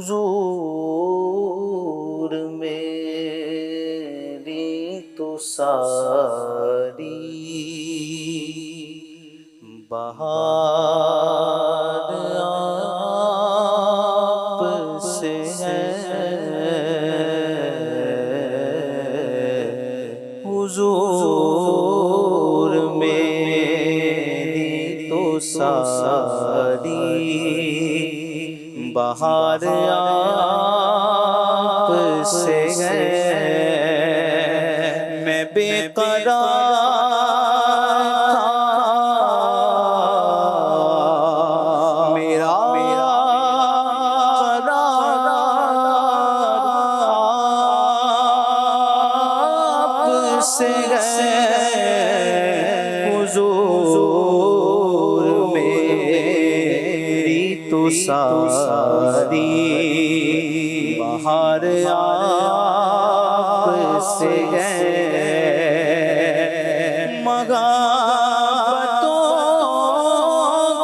حضور میری تو ساری بہار آپ سے ہے، حضور میری تو ساری بہار آپ سے ہے، میں بے قرار تھا، میرا قرار آپ سے ہے، حضور میری تو ساری بہار آپ سے ہے، محبتوں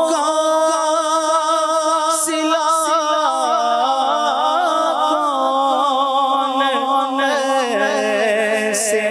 کا صلہ کون ایسے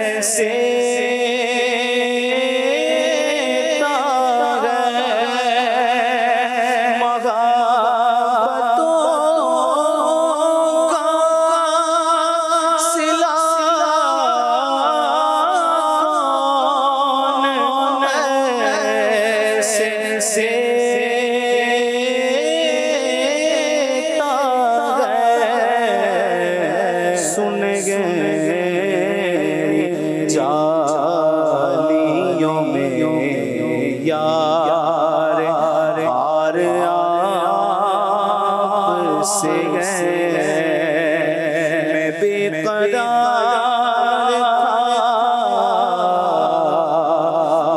سن گئے جالیوں میں یار ہار آپ سے گئے، میں بے قرار تھا،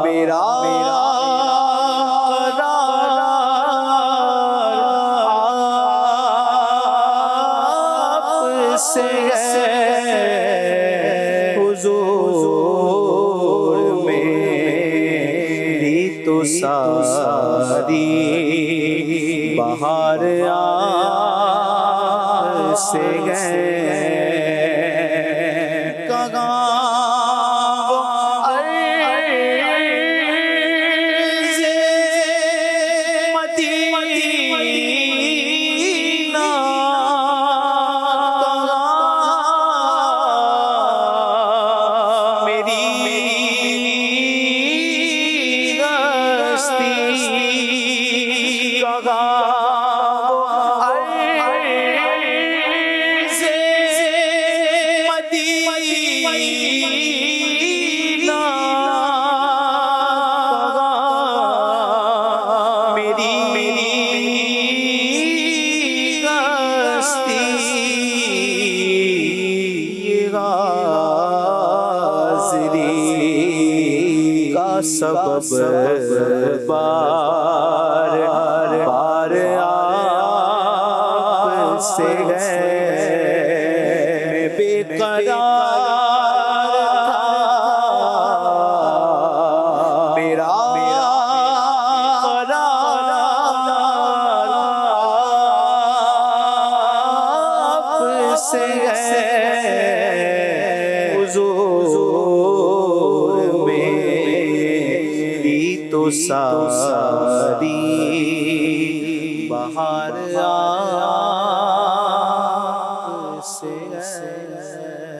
میرا سے حضور میری تو ساری بہار آپ سے گئے، سبب بار بار آپ سے ہے، میں بے قرار تھا، میرا قرار آپ سے ہے، حضور تو ساری بہار آپ سے ہے۔